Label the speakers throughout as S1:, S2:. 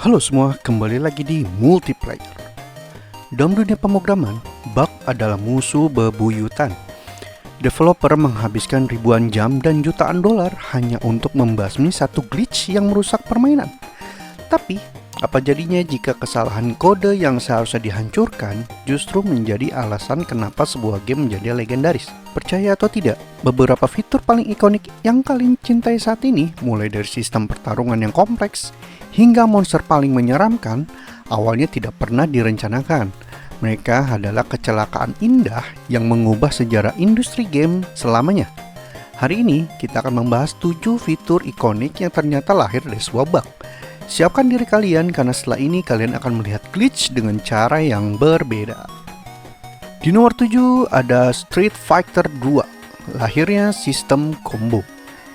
S1: Halo semua, kembali lagi di Multiplayer. Dalam dunia pemrograman, bug adalah musuh bebuyutan. Developer menghabiskan ribuan jam dan jutaan dolar hanya untuk membasmi satu glitch yang merusak permainan. Tapi, apa jadinya jika kesalahan kode yang seharusnya dihancurkan justru menjadi alasan kenapa sebuah game menjadi legendaris? Percaya atau tidak, beberapa fitur paling ikonik yang kalian cintai saat ini, mulai dari sistem pertarungan yang kompleks hingga monster paling menyeramkan, awalnya tidak pernah direncanakan. Mereka adalah kecelakaan indah yang mengubah sejarah industri game selamanya. Hari ini kita akan membahas 7 fitur ikonik yang ternyata lahir dari sebuah bug. Siapkan diri kalian karena setelah ini kalian akan melihat glitch dengan cara yang berbeda. Di nomor 7 ada Street Fighter 2, lahirnya sistem combo.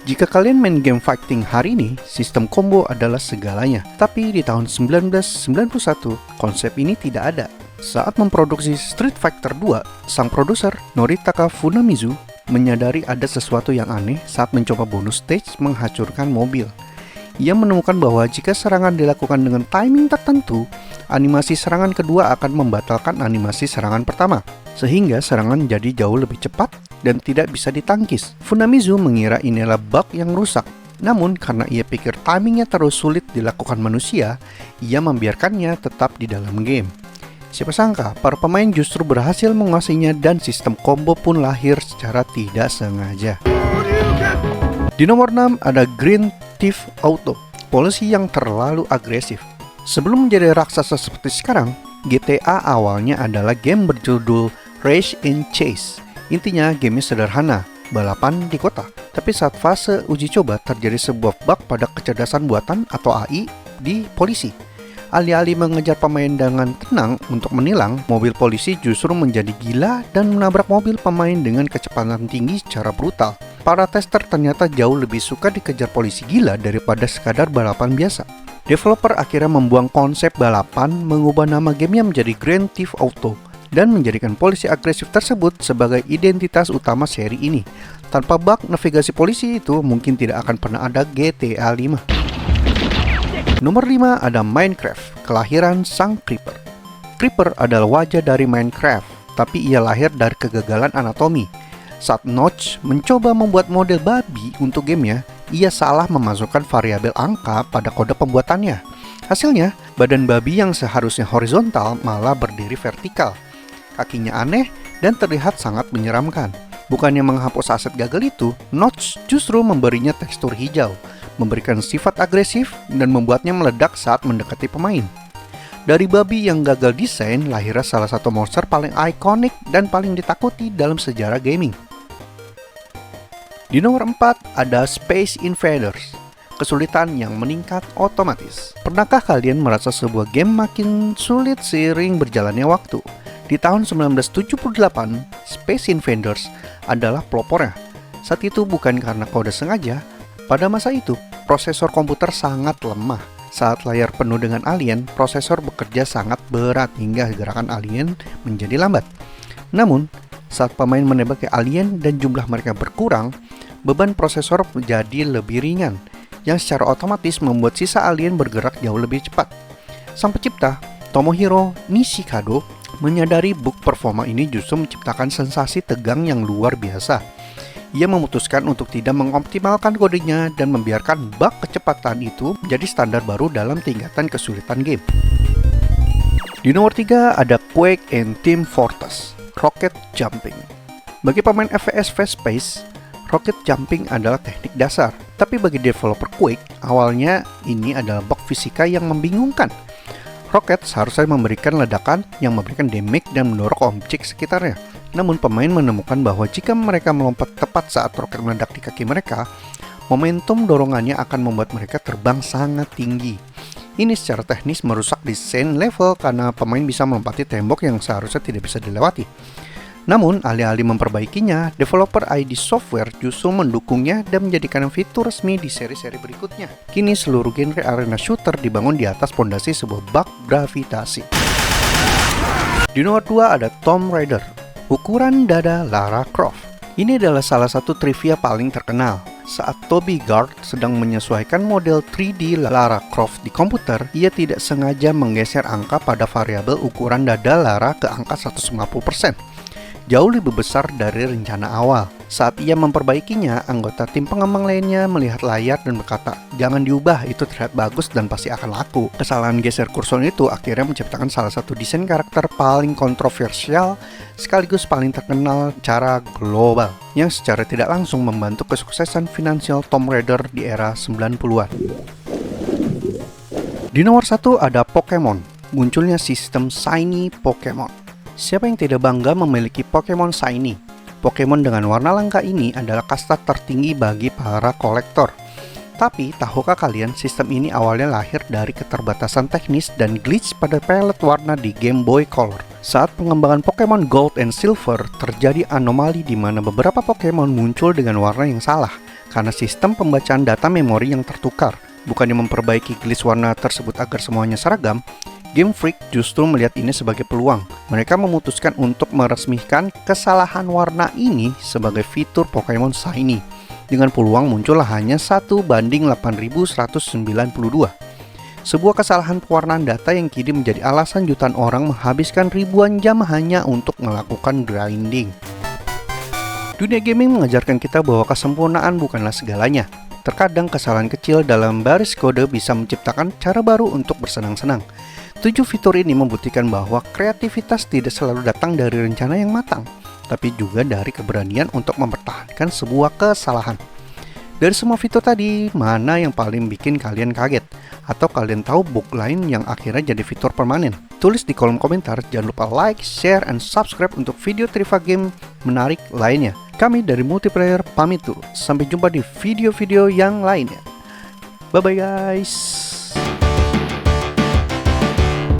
S1: Jika kalian main game fighting hari ini, sistem combo adalah segalanya. Tapi di tahun 1991, konsep ini tidak ada. Saat memproduksi Street Fighter 2, sang produser Noritaka Funamizu menyadari ada sesuatu yang aneh saat mencoba bonus stage menghancurkan mobil. Ia menemukan bahwa jika serangan dilakukan dengan timing tertentu, animasi serangan kedua akan membatalkan animasi serangan pertama, sehingga serangan jadi jauh lebih cepat dan tidak bisa ditangkis. Funamizu mengira inilah bug yang rusak. Namun karena ia pikir timingnya terus sulit dilakukan manusia, ia membiarkannya tetap di dalam game. Siapa sangka, para pemain justru berhasil menguasainya dan sistem combo pun lahir secara tidak sengaja. Di nomor 6 ada Grand Theft Auto, polisi yang terlalu agresif. Sebelum menjadi raksasa seperti sekarang, GTA awalnya adalah game berjudul Race and Chase. Intinya gamenya sederhana, balapan di kota. Tapi saat fase uji coba terjadi sebuah bug pada kecerdasan buatan atau AI di polisi. Alih-alih mengejar pemain dengan tenang untuk menilang, mobil polisi justru menjadi gila dan menabrak mobil pemain dengan kecepatan tinggi secara brutal. Para tester ternyata jauh lebih suka dikejar polisi gila daripada sekadar balapan biasa. Developer akhirnya membuang konsep balapan, mengubah nama gamenya menjadi Grand Theft Auto, dan menjadikan polisi agresif tersebut sebagai identitas utama seri ini. Tanpa bug navigasi polisi itu, mungkin tidak akan pernah ada GTA 5. Nomor 5 ada Minecraft, kelahiran sang Creeper. Creeper adalah wajah dari Minecraft, tapi ia lahir dari kegagalan anatomi. Saat Notch mencoba membuat model babi untuk gamenya, ia salah memasukkan variabel angka pada kode pembuatannya. Hasilnya, badan babi yang seharusnya horizontal malah berdiri vertikal. Kakinya aneh dan terlihat sangat menyeramkan. Bukannya menghapus aset gagal itu, Notch justru memberinya tekstur hijau, memberikan sifat agresif, dan membuatnya meledak saat mendekati pemain. Dari babi yang gagal desain, lahirnya salah satu monster paling ikonik dan paling ditakuti dalam sejarah gaming. Di nomor 4 ada Space Invaders, kesulitan yang meningkat otomatis. Pernahkah kalian merasa sebuah game makin sulit seiring berjalannya waktu? Di tahun 1978, Space Invaders adalah pelopornya. Saat itu bukan karena kode sengaja. Pada masa itu, prosesor komputer sangat lemah. Saat layar penuh dengan alien, prosesor bekerja sangat berat hingga gerakan alien menjadi lambat. Namun, saat pemain menembaki alien dan jumlah mereka berkurang, beban prosesor menjadi lebih ringan, yang secara otomatis membuat sisa alien bergerak jauh lebih cepat. Sang pencipta, Tomohiro Nishikado, menyadari bug performa ini justru menciptakan sensasi tegang yang luar biasa. Ia memutuskan untuk tidak mengoptimalkan kodenya dan membiarkan bug kecepatan itu menjadi standar baru dalam tingkatan kesulitan game. Di nomor 3 ada Quake and Team Fortress, Rocket Jumping. Bagi pemain FPS fast-paced, rocket jumping adalah teknik dasar. Tapi bagi developer Quake, awalnya ini adalah bug fisika yang membingungkan. Roket seharusnya memberikan ledakan yang memberikan damage dan mendorong objek sekitarnya. Namun pemain menemukan bahwa jika mereka melompat tepat saat roket meledak di kaki mereka, momentum dorongannya akan membuat mereka terbang sangat tinggi. Ini secara teknis merusak desain level karena pemain bisa melompati tembok yang seharusnya tidak bisa dilewati. Namun, alih-alih memperbaikinya, developer ID Software justru mendukungnya dan menjadikan fitur resmi di seri-seri berikutnya. Kini seluruh genre arena shooter dibangun di atas fondasi sebuah bug gravitasi. Di nomor 2 ada Tomb Raider, ukuran dada Lara Croft. Ini adalah salah satu trivia paling terkenal. Saat Toby Gard sedang menyesuaikan model 3D Lara Croft di komputer, ia tidak sengaja menggeser angka pada variabel ukuran dada Lara ke angka 150%. Jauh lebih besar dari rencana awal. Saat ia memperbaikinya, anggota tim pengembang lainnya melihat layar dan berkata, "Jangan diubah, itu terlihat bagus dan pasti akan laku." Kesalahan geser kursor itu akhirnya menciptakan salah satu desain karakter paling kontroversial sekaligus paling terkenal secara global, yang secara tidak langsung membantu kesuksesan finansial Tomb Raider di era 90-an. Di nomor 1 ada Pokemon. Munculnya sistem Shiny Pokemon. Siapa yang tidak bangga memiliki Pokemon Shiny? Pokemon dengan warna langka ini adalah kasta tertinggi bagi para kolektor. Tapi, tahukah kalian sistem ini awalnya lahir dari keterbatasan teknis dan glitch pada palette warna di Game Boy Color. Saat pengembangan Pokemon Gold and Silver, terjadi anomali di mana beberapa Pokemon muncul dengan warna yang salah karena sistem pembacaan data memori yang tertukar. Bukannya memperbaiki glitch warna tersebut agar semuanya seragam, Game Freak justru melihat ini sebagai peluang. Mereka memutuskan untuk meresmikan kesalahan warna ini sebagai fitur Pokemon Shiny. Dengan peluang muncullah hanya 1:8192. Sebuah kesalahan pewarnaan data yang kini menjadi alasan jutaan orang menghabiskan ribuan jam hanya untuk melakukan grinding. Dunia gaming mengajarkan kita bahwa kesempurnaan bukanlah segalanya. Terkadang kesalahan kecil dalam baris kode bisa menciptakan cara baru untuk bersenang-senang. 7 fitur ini membuktikan bahwa kreativitas tidak selalu datang dari rencana yang matang, tapi juga dari keberanian untuk mempertahankan sebuah kesalahan. Dari semua fitur tadi, mana yang paling bikin kalian kaget? Atau kalian tahu bug lain yang akhirnya jadi fitur permanen? Tulis di kolom komentar, jangan lupa like, share, and subscribe untuk video trivia game menarik lainnya. Kami dari Multiplayer pamit dulu, sampai jumpa di video-video yang lainnya. Bye-bye guys!